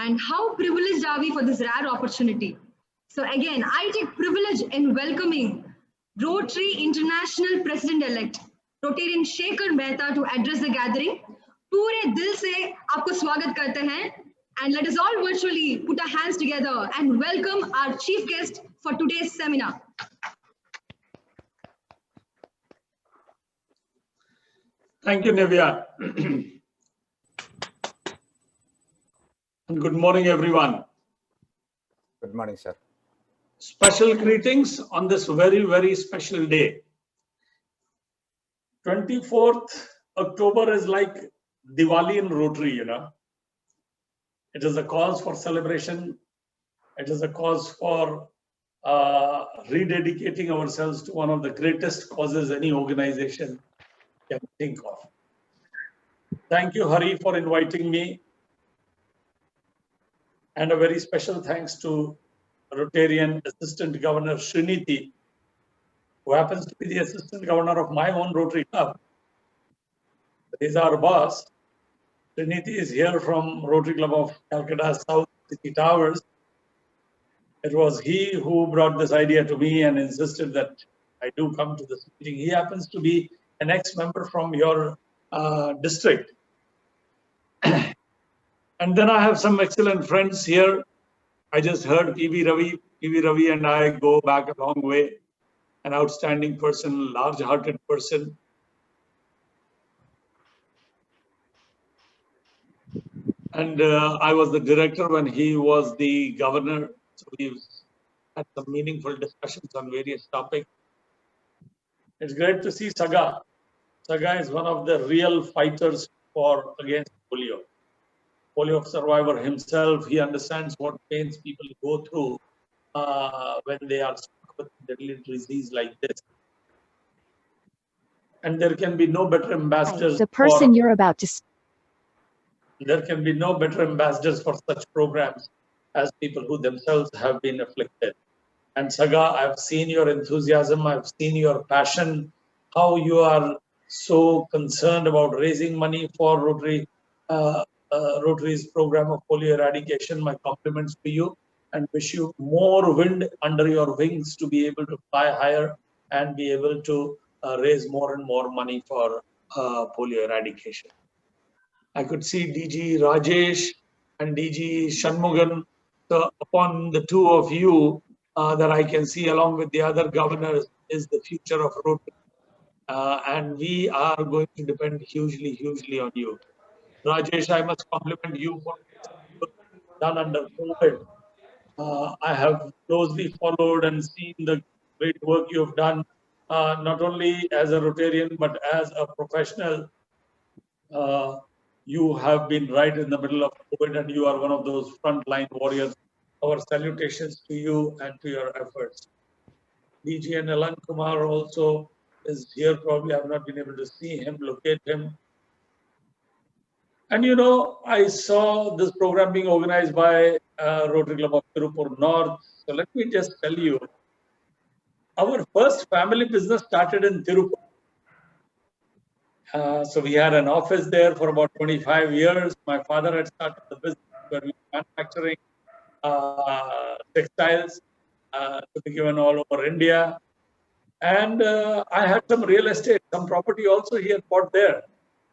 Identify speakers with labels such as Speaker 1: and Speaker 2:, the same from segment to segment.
Speaker 1: And how privileged are we for this rare opportunity? So again, I take privilege in welcoming Rotary International President-elect, Rotarian Shekhar Mehta to address the gathering. पूरे दिल से आपको स्वागत करते हैं, and let us all virtually put our hands together and welcome our chief guest for today's seminar.
Speaker 2: Thank you, Nivya. Good morning, everyone.
Speaker 3: Good morning, sir.
Speaker 2: Special greetings on this very, very special day. 24th October is like Diwali in Rotary, you know. It is a cause for celebration. It is a cause for rededicating ourselves to one of the greatest causes any organization can think of. Thank you, Hari, for inviting me. And a very special thanks to Rotarian Assistant Governor Sriniti, who happens to be the Assistant Governor of my own Rotary Club. He's our boss. Sriniti is here from Rotary Club of Calcutta South City Towers. It was he who brought this idea to me and insisted that I do come to this meeting. He happens to be an ex-member from your district. And then I have some excellent friends here. I just heard PV Ravi. PV Ravi and I go back a long way. An outstanding person, large-hearted person. And I was the director when he was the governor. So we've had some meaningful discussions on various topics. It's great to see Saga. Saga is one of the real fighters against polio. Polio survivor himself. He understands what pains people go through when they are stuck with a deadly disease like this. And there can be no better ambassadors.
Speaker 4: The person you're about to.
Speaker 2: There can be no better ambassadors for such programs as people who themselves have been afflicted. And Saga, I've seen your enthusiasm, I've seen your passion, how you are so concerned about raising money for Rotary's program of polio eradication. My compliments to you and wish you more wind under your wings to be able to fly higher and be able to raise more and more money for polio eradication. I could see DG Rajesh and DG Shanmugan. So upon the two of you that I can see along with the other governors is the future of Rotary. And we are going to depend hugely, hugely on you. Rajesh, I must compliment you for what you've done under COVID. I have closely followed and seen the great work you have done, not only as a Rotarian, but as a professional. You have been right in the middle of COVID and you are one of those frontline warriors. Our salutations to you and to your efforts. DG and Alan Kumar also is here. Probably I have not been able to see him, locate him. And you know, I saw this program being organized by Rotary Club of Tirupur North. So let me just tell you, our first family business started in Tirupur. So we had an office there for about 25 years. My father had started the business where we were manufacturing textiles to be given all over India. And I had some real estate, some property also he had bought there.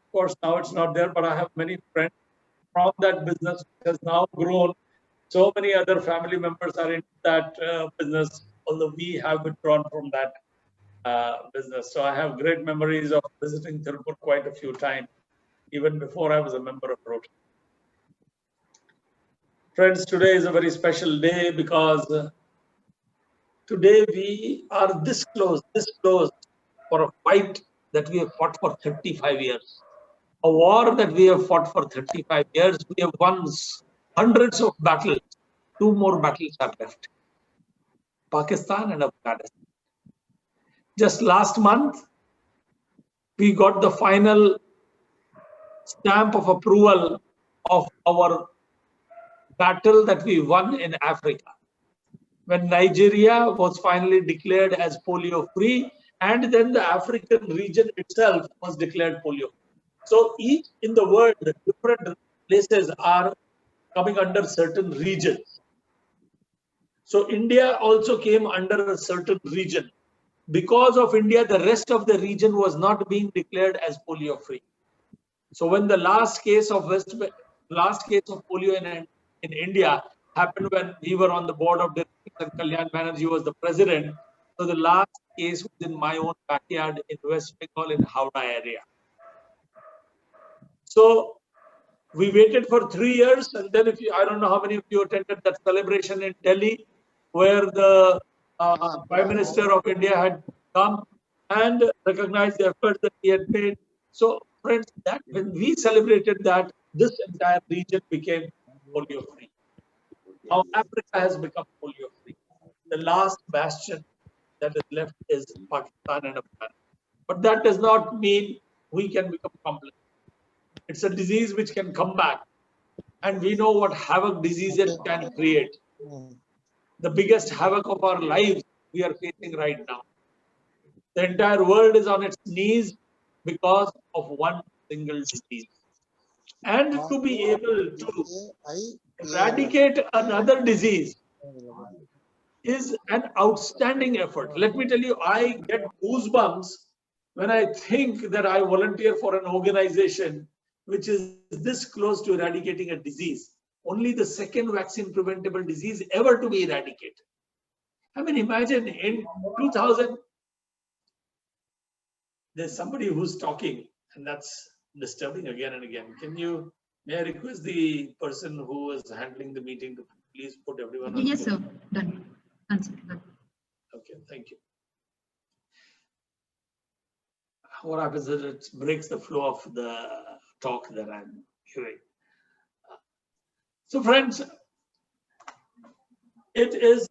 Speaker 2: Of course, now it's not there, but I have many friends from that business which has now grown. So many other family members are in that business, although we have withdrawn from that business. So I have great memories of visiting Tirupur quite a few times, even before I was a member of Rotary. Friends, today is a very special day because today we are this close for a fight that we have fought for 35 years. A war that we have fought for 35 years. We have won hundreds of battles. 2 more battles are left. Pakistan and Afghanistan. Just last month, we got the final stamp of approval of our battle that we won in Africa. When Nigeria was finally declared as polio-free, and then the African region itself was declared polio. So each in the world, different places are coming under certain regions. So India also came under a certain region. Because of India, the rest of the region was not being declared as polio free. So when the last case of polio in India happened when we were on the board of directors and Kalyan Banerjee was the president. So the last case was in my own backyard in West Bengal in Howrah area. So we waited for 3 years, and then I don't know how many of you attended that celebration in Delhi, where the Prime Minister of India had come and recognized the effort that he had made. So friends, that when we celebrated that, this entire region became polio free. Now Africa has become polio free. The last bastion that is left is Pakistan and Afghanistan. But that does not mean we can become complacent. It's a disease which can come back. And we know what havoc diseases can create. The biggest havoc of our lives we are facing right now. The entire world is on its knees because of one single disease. And to be able to eradicate another disease is an outstanding effort. Let me tell you, I get goosebumps when I think that I volunteer for an organization which is this close to eradicating a disease, only the second vaccine preventable disease ever to be eradicated. I mean, imagine in 2000, there's somebody who's talking, and that's disturbing again and again. May I request the person who is handling the meeting to please put everyone on?
Speaker 1: Yes, sir. Done. Done.
Speaker 2: Okay, thank you. What happens is it breaks the flow of the talk that I'm hearing. So friends, it is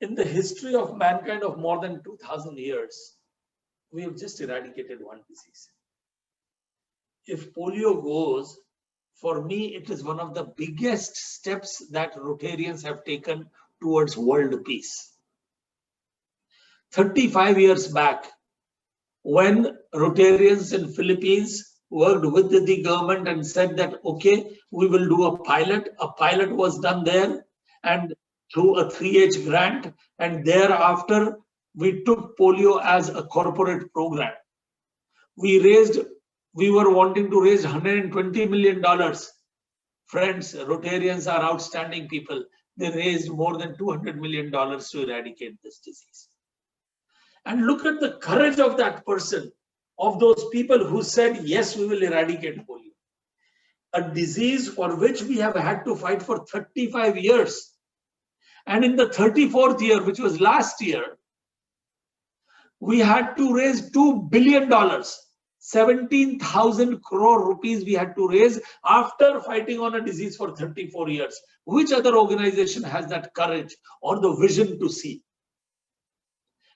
Speaker 2: in the history of mankind of more than 2000 years, we have just eradicated one disease. If polio goes, for me, it is one of the biggest steps that Rotarians have taken towards world peace. 35 years back, when Rotarians in Philippines worked with the government and said that, okay, we will do a pilot. A pilot was done there and through a 3H grant. And thereafter, we took polio as a corporate program. We were wanting to raise $120 million. Friends, Rotarians are outstanding people. They raised more than $200 million to eradicate this disease. And look at the courage of that person, of those people who said, yes, we will eradicate polio. A disease for which we have had to fight for 35 years. And in the 34th year, which was last year, we had to raise $2 billion, 17,000 crore rupees we had to raise after fighting on a disease for 34 years. Which other organization has that courage or the vision to see?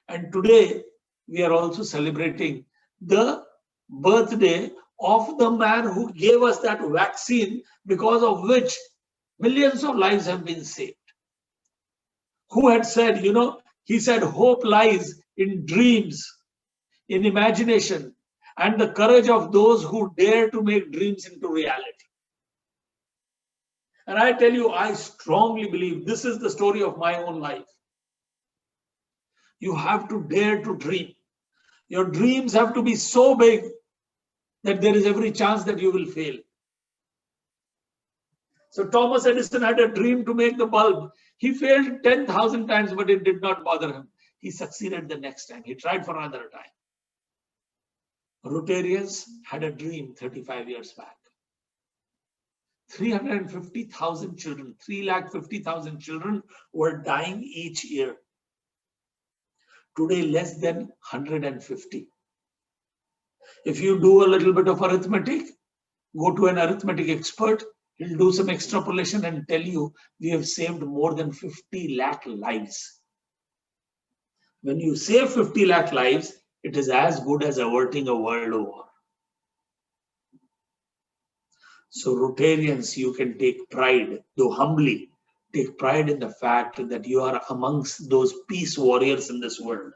Speaker 2: And today, we are also celebrating the birthday of the man who gave us that vaccine, because of which millions of lives have been saved. Who had said, he said, hope lies in dreams, in imagination, and the courage of those who dare to make dreams into reality. And I tell you, I strongly believe this is the story of my own life. You have to dare to dream. Your dreams have to be so big that there is every chance that you will fail. So Thomas Edison had a dream to make the bulb. He failed 10,000 times, but it did not bother him. He succeeded the next time. He tried for another time. Rotarians had a dream 35 years back. 350,000 children, 350,000 children were dying each year. Today, less than 150. If you do a little bit of arithmetic, go to an arithmetic expert, he'll do some extrapolation and tell you we have saved more than 50 lakh lives. When you save 50 lakh lives, it is as good as averting a world war. So Rotarians, you can take pride, though humbly, take pride in the fact that you are amongst those peace warriors in this world.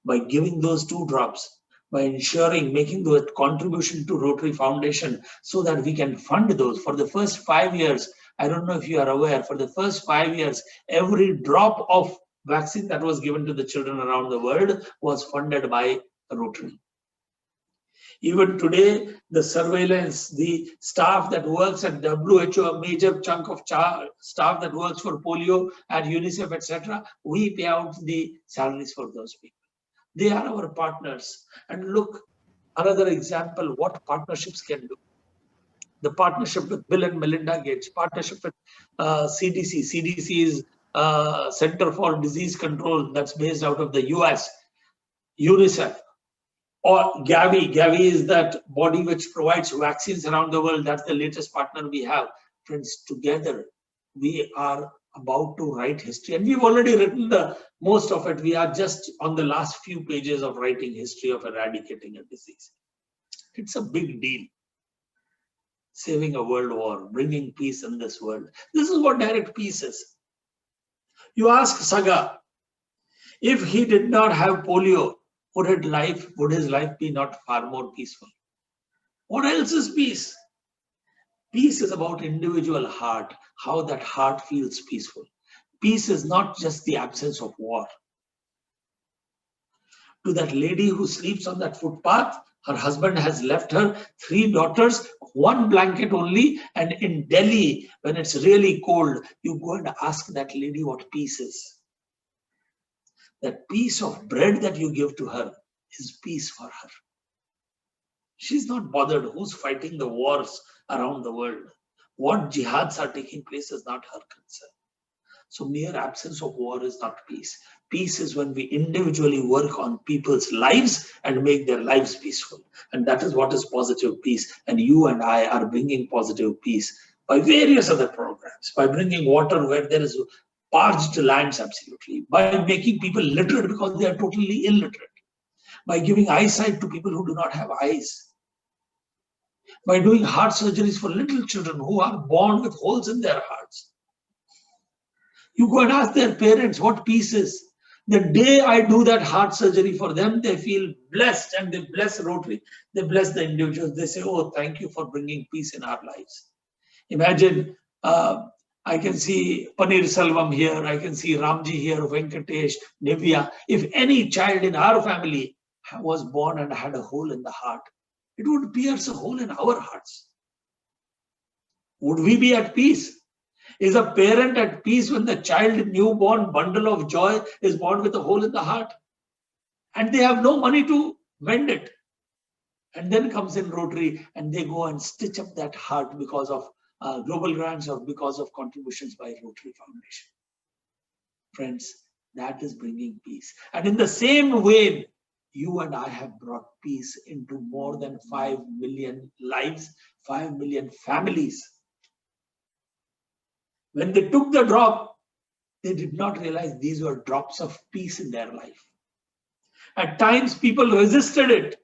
Speaker 2: By giving those 2 drops, by ensuring, making the contribution to Rotary Foundation so that we can fund those. For the first 5 years, I don't know if you are aware, for the first 5 years, every drop of vaccine that was given to the children around the world was funded by Rotary. Even today, the surveillance, the staff that works at WHO, a major chunk of staff that works for polio and UNICEF, etc., we pay out the salaries for those people. They are our partners. And look, another example, what partnerships can do. The partnership with Bill and Melinda Gates, partnership with CDC. CDC is Center for Disease Control that's based out of the US, UNICEF, or Gavi. Gavi is that body which provides vaccines around the world. That's the latest partner we have. Friends, together, we are about to write history. And we've already written the most of it. We are just on the last few pages of writing history of eradicating a disease. It's a big deal. Saving a world war, bringing peace in this world. This is what direct peace is. You ask Saga, if he did not have polio, would his life be not far more peaceful? What else is peace? Peace is about individual heart, how that heart feels peaceful. Peace is not just the absence of war. To that lady who sleeps on that footpath, her husband has left her 3 daughters, 1 blanket only, and in Delhi, when it's really cold, you go and ask that lady what peace is. That piece of bread that you give to her is peace for her. She's not bothered who's fighting the wars around the world. What jihads are taking place is not her concern. So mere absence of war is not peace. Peace is when we individually work on people's lives and make their lives peaceful. And that is what is positive peace. And you and I are bringing positive peace by various other programs, by bringing water where there is parched lands, absolutely, by making people literate because they are totally illiterate, by giving eyesight to people who do not have eyes, by doing heart surgeries for little children who are born with holes in their hearts. You go and ask their parents what peace is. The day I do that heart surgery for them, they feel blessed and they bless Rotary. They bless the individuals. They say, oh, thank you for bringing peace in our lives. Imagine, I can see Paneer Selvam here, I can see Ramji here, Venkatesh, Nivya. If any child in our family was born and had a hole in the heart, it would pierce a hole in our hearts. Would we be at peace? Is a parent at peace when the child, newborn bundle of joy, is born with a hole in the heart? And they have no money to mend it. And then comes in Rotary and they go and stitch up that heart because of global grants or because of contributions by Rotary Foundation. Friends, that is bringing peace. And in the same way, you and I have brought peace into more than 5 million lives, 5 million families. When they took the drop, they did not realize these were drops of peace in their life. At times, people resisted it,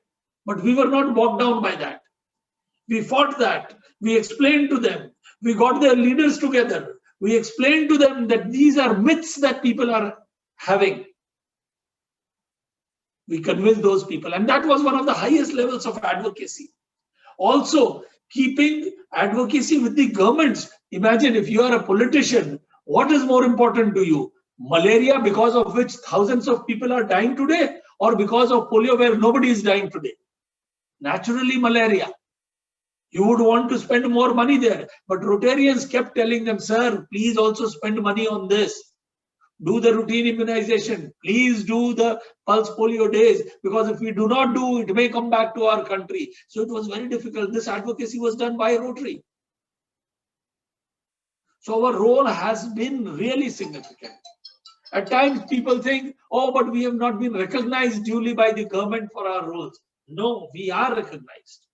Speaker 2: but we were not bogged down by that. We fought that. We explained to them. We got their leaders together. We explained to them that these are myths that people are having. We convinced those people, and that was one of the highest levels of advocacy. Also, keeping advocacy with the governments. Imagine if you are a politician, what is more important to you? Malaria, because of which thousands of people are dying today, or because of polio where nobody is dying today? Naturally, malaria. You would want to spend more money there. But Rotarians kept telling them, sir, please also spend money on this. Do the routine immunization. Please do the pulse polio days. Because if we do not do, it may come back to our country. So it was very difficult. This advocacy was done by Rotary. So our role has been really significant. At times people think, oh, but we have not been recognized duly by the government for our roles. No, we are recognized.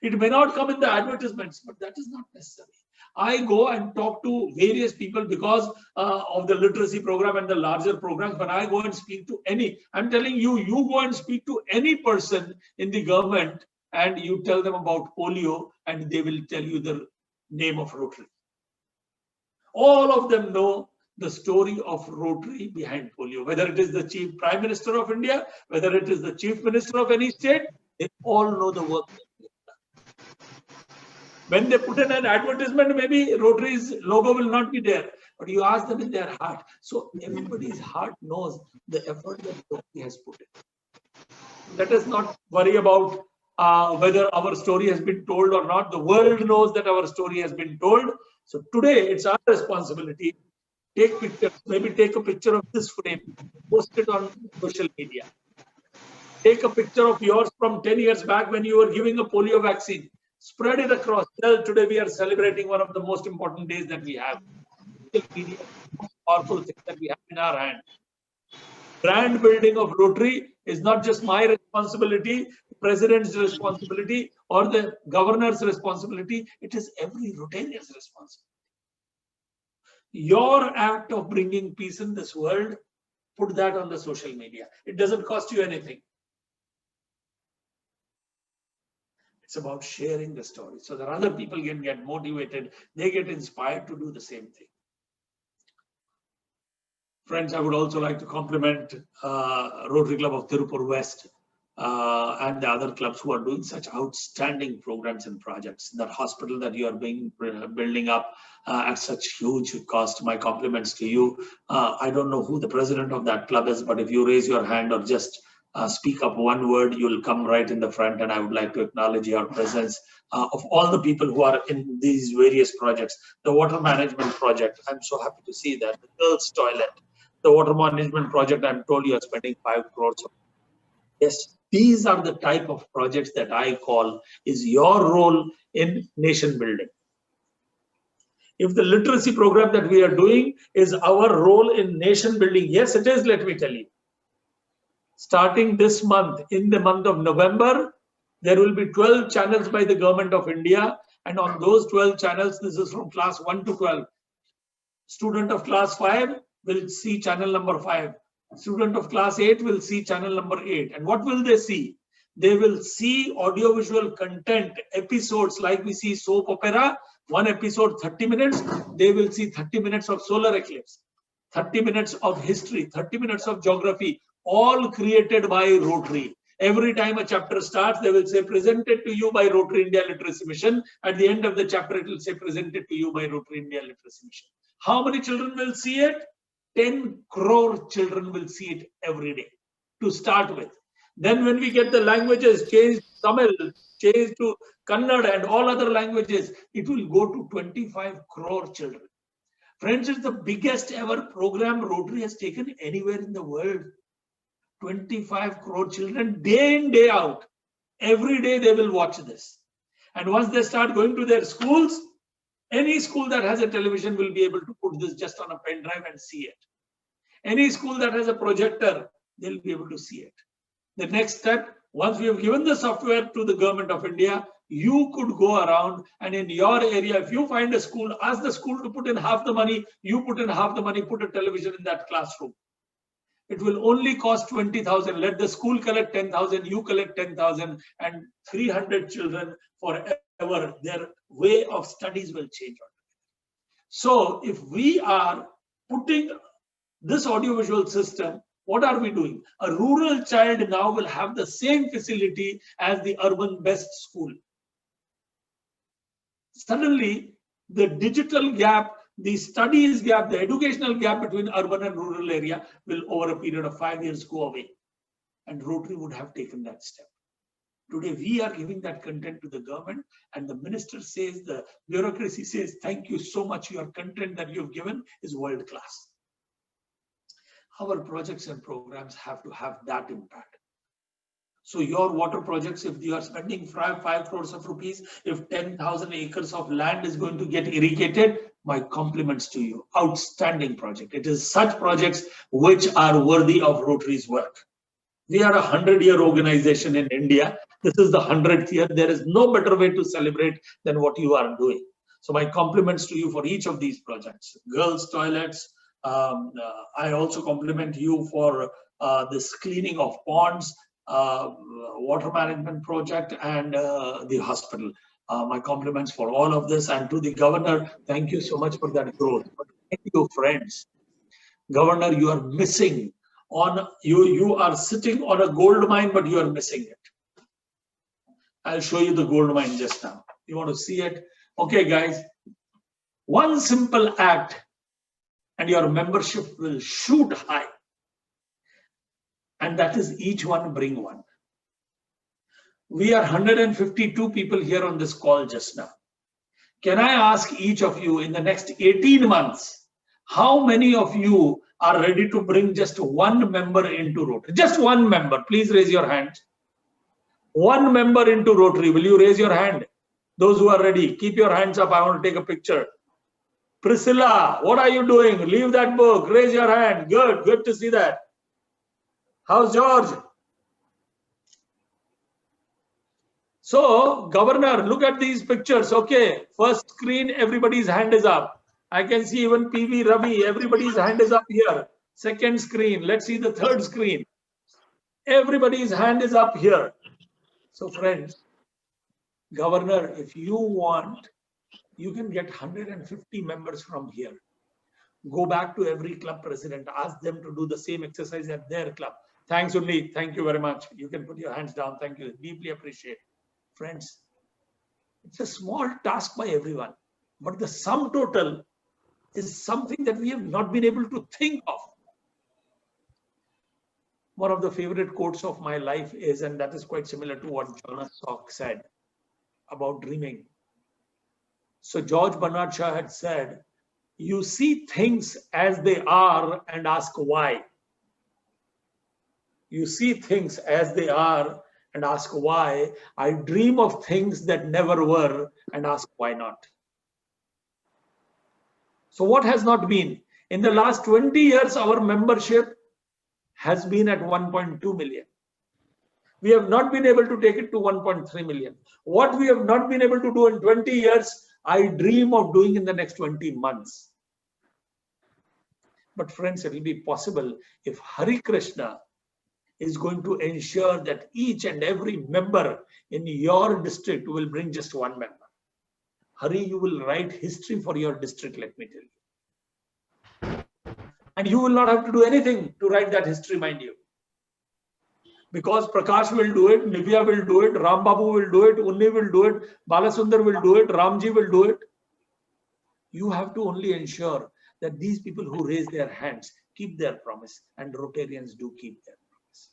Speaker 2: It may not come in the advertisements, but that is not necessary. I go and talk to various people because of the literacy program and the larger programs. When I go and speak to any, I'm telling you, you go and speak to any person in the government and you tell them about polio and they will tell you the name of Rotary. All of them know the story of Rotary behind polio. Whether it is the Chief Prime Minister of India, whether it is the Chief Minister of any state, they all know the work that they have done. When they put in an advertisement, maybe Rotary's logo will not be there, but you ask them in their heart. So everybody's heart knows the effort that Rotary has put in. Let us not worry about whether our story has been told or not. The world knows that our story has been told. So today it's our responsibility. Take pictures, maybe take a picture of this frame, post it on social media. Take a picture of yours from 10 years back when you were giving a polio vaccine. Spread it across. Tell today we are celebrating one of the most important days that we have. Social media is the most powerful thing that we have in our hand. Brand building of Rotary is not just my responsibility, the president's responsibility, or the governor's responsibility. It is every Rotarian's responsibility. Your act of bringing peace in this world, put that on the social media. It doesn't cost you anything. It's about sharing the story so that other people can get motivated, they get inspired to do the same thing. Friends, I would also like to compliment Rotary Club of Tirupur West and the other clubs who are doing such outstanding programs and projects. That hospital that you are building up at such huge cost, my compliments to you. I don't know who the president of that club is, but if you raise your hand or just speak up one word, you'll come right in the front, and I would like to acknowledge your presence. Of all the people who are in these various projects, the water management project, I'm so happy to see that. The girls' toilet, the water management project, I'm told you are spending 5 crores. Yes, these are the type of projects that I call is your role in nation building. If the literacy program that we are doing is our role in nation building, yes, it is, let me tell you. Starting this month, in the month of November, there will be 12 channels by the government of India. And on those 12 channels, this is from class 1 to 12. Student of class 5 will see channel number 5. Student of class 8 will see channel number 8. And what will they see? They will see audiovisual content, episodes like we see soap opera, one episode 30 minutes. They will see 30 minutes of solar eclipse, 30 minutes of history, 30 minutes of geography, all created by Rotary. Every time a chapter starts, they will say presented to you by Rotary India Literacy Mission. At the end of the chapter, it will say presented to you by Rotary India Literacy Mission. How many children will see it? 10 crore children will see it every day to start with. Then when we get the languages changed, Tamil, changed to Kannada and all other languages, it will go to 25 crore children. Friends, it's the biggest ever program Rotary has taken anywhere in the world. 25 crore children, day in, day out. Every day they will watch this. And once they start going to their schools, any school that has a television will be able to put this just on a pen drive and see it. Any school that has a projector, they'll be able to see it. The next step, once we have given the software to the government of India, you could go around and in your area, if you find a school, ask the school to put in half the money, you put in half the money, put a television in that classroom. It will only cost 20,000. Let the school collect 10,000, you collect 10,000, and 300 children forever. Their way of studies will change. So if we are putting this audiovisual system, what are we doing? A rural child now will have the same facility as the urban best school. Suddenly, the digital gap, the studies gap, the educational gap between urban and rural area will over a period of 5 years go away. And Rotary would have taken that step. Today, we are giving that content to the government, and the minister says, the bureaucracy says, thank you so much. Your content that you've given is world class. Our projects and programs have to have that impact. So your water projects, if you are spending 5 crores of rupees, if 10,000 acres of land is going to get irrigated, my compliments to you. Outstanding project. It is such projects which are worthy of Rotary's work. We are a 100-year organization in India. This is the 100th year. There is no better way to celebrate than what you are doing. So my compliments to you for each of these projects. Girls' toilets. I also compliment you for this cleaning of ponds, water management project, and the hospital. My compliments for all of this, and to the governor, thank you so much for that growth. But thank you, friends. Governor, you are missing on, you are sitting on a gold mine, but you are missing it. I'll show you the gold mine just now. You want to see it? Okay, guys, one simple act and your membership will shoot high. And that is each one bring one. We are 152 people here on this call just now. Can I ask each of you in the next 18 months, how many of you are ready to bring just one member into Rotary? Just one member. Please raise your hand. One member into Rotary. Will you raise your hand? Those who are ready, keep your hands up. I want to take a picture. Priscilla, what are you doing? Leave that book. Raise your hand. Good. Good to see that. How's George? So, Governor, look at these pictures. Okay. First screen, everybody's hand is up. I can see even PV Ravi. Everybody's hand is up here. Second screen. Let's see the third screen. Everybody's hand is up here. So, friends, Governor, if you want, you can get 150 members from here. Go back to every club president. Ask them to do the same exercise at their club. Thanks, Unni. Thank you very much. You can put your hands down. Thank you. Deeply appreciate. Friends, it's a small task by everyone, but the sum total is something that we have not been able to think of. One of the favorite quotes of my life is, and that is quite similar to what Jonas Salk said about dreaming. So George Bernard Shaw had said, you see things as they are and ask why. You see things as they are and ask why. I dream of things that never were and ask why not. So what has not been? In the last 20 years, our membership has been at 1.2 million. We have not been able to take it to 1.3 million. What we have not been able to do in 20 years, I dream of doing in the next 20 months. But friends, it will be possible if Hari Krishna is going to ensure that each and every member in your district will bring just one member. Hari, you will write history for your district, let me tell you. And you will not have to do anything to write that history, mind you. Because Prakash will do it, Nivya will do it, Ram Babu will do it, Unni will do it, Balasundar will do it, Ramji will do it. You have to only ensure that these people who raise their hands keep their promise, and Rotarians do keep their promise.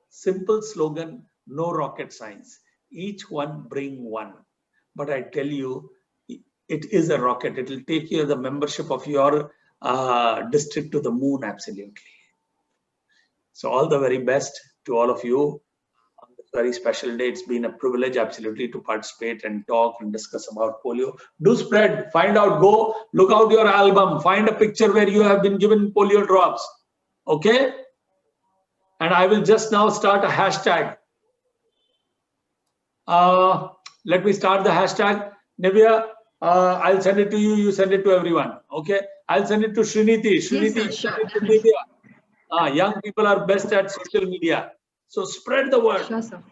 Speaker 2: Simple slogan, no rocket science. Each one bring one. But I tell you, it is a rocket. It will take you the membership of your district to the moon, absolutely. So all the very best to all of you on this very special day. It's been a privilege, absolutely, to participate and talk and discuss about polio. Do spread, find out, go look out your album, find a picture where you have been given polio drops. Okay? And I will just now start a hashtag. Let me start the hashtag. Nivya, I'll send it to you. You send it to everyone. Okay? I'll send it to Sriniti. Sriniti,
Speaker 1: Yes, sir, sure.
Speaker 2: Young people are best at social media. So spread the word.
Speaker 1: Sure, sir.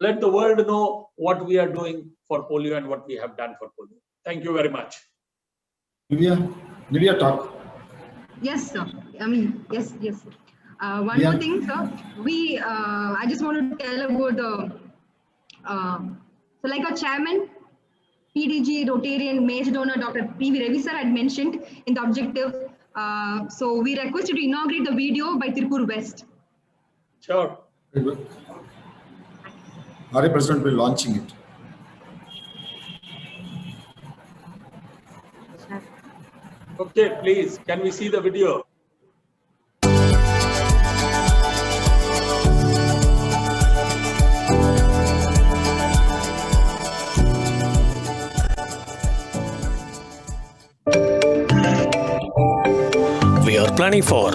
Speaker 2: Let the world know what we are doing for polio and what we have done for polio. Thank you very much.
Speaker 4: Nivya, talk.
Speaker 1: Yes, sir. I mean, yes. One more thing, sir. I just want to tell about the, so like our chairman, PDG, Rotarian, Major Donor, Dr. P.V. Ravi sir had mentioned in the objective. So we request you to inaugurate the video by Tirupur West.
Speaker 2: Sure.
Speaker 4: Hari President will be launching it.
Speaker 2: Okay, please. Can we see the video?
Speaker 5: We are planning for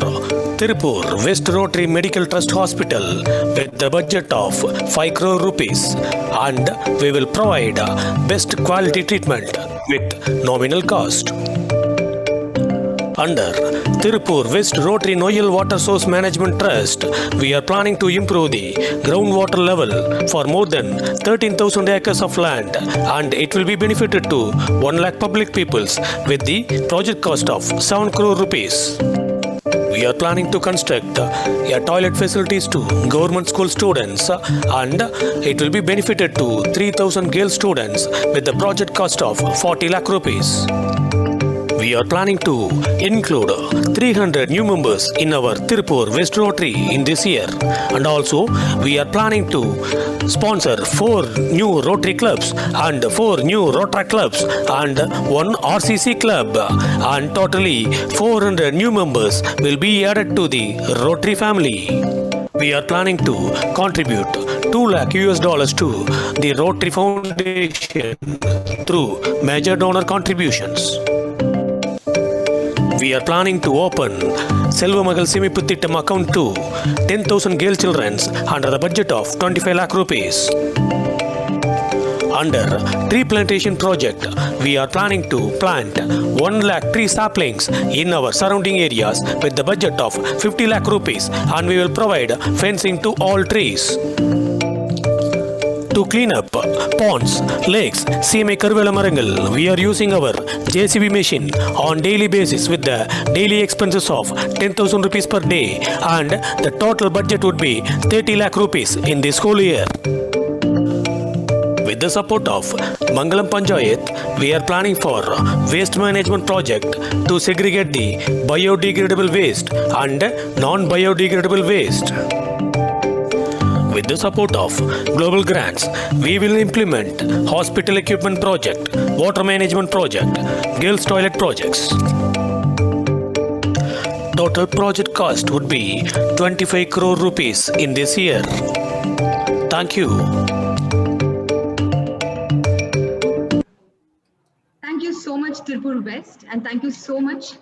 Speaker 5: Tirupur West Rotary Medical Trust Hospital with the budget of 5 crore rupees, and we will provide best quality treatment with nominal cost. Under Tirupur West Rotary Noyal Water Source Management Trust, we are planning to improve the groundwater level for more than 13,000 acres of land, and it will be benefited to 1 lakh public peoples with the project cost of 7 crore rupees. We are planning to construct a toilet facilities to government school students, and it will be benefited to 3,000 girl students with the project cost of 40 lakh rupees. We are planning to include 300 new members in our Tirupur West Rotary in this year, and also we are planning to sponsor 4 new Rotary clubs and 4 new Rotary clubs and 1 RCC club, and totally 400 new members will be added to the Rotary family. We are planning to contribute $2 lakh to the Rotary Foundation through major donor contributions. We are planning to open Selvamagal Simiputittam account to 10,000 girl children under the budget of 25 lakh rupees. Under tree plantation project, we are planning to plant 1 lakh tree saplings in our surrounding areas with the budget of 50 lakh rupees, and we will provide fencing to all trees. To clean up ponds, lakes, CMA Karuvela Marangal, we are using our JCB machine on daily basis with the daily expenses of 10,000 rupees per day, and the total budget would be 30 lakh rupees in this whole year. With the support of Mangalam Panchayat, we are planning for waste management project to segregate the biodegradable waste and non-biodegradable waste. With the support of global grants, we will implement hospital equipment project, water management project, girls toilet projects. Total project cost would be 25 crore rupees in this year. Thank you.
Speaker 1: Thank you so much, Tirupur West, and thank you so much.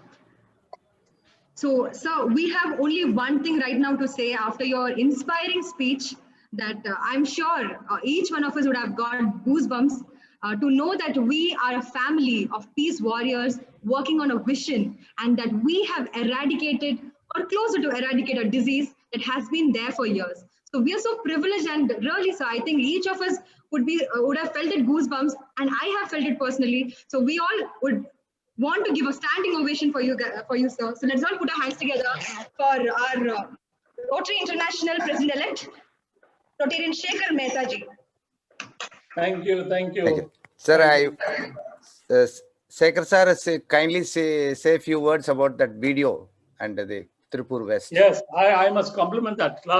Speaker 1: So, sir, we have only one thing right now to say after your inspiring speech, that I'm sure each one of us would have got goosebumps to know that we are a family of peace warriors working on a vision, and that we have eradicated or closer to eradicate a disease that has been there for years. So we are so privileged, and really, sir, I think each of us would have felt it goosebumps, and I have felt it personally. So we all would want to give a standing ovation for you, sir. So let's all put our hands together for our Rotary International President-elect, Rotarian Shekhar Mehta ji.
Speaker 2: Thank you.
Speaker 3: Thank you. Sir, Shekhar sir, kindly say a few words about that video and the Tirupur West.
Speaker 2: Yes, I must compliment that.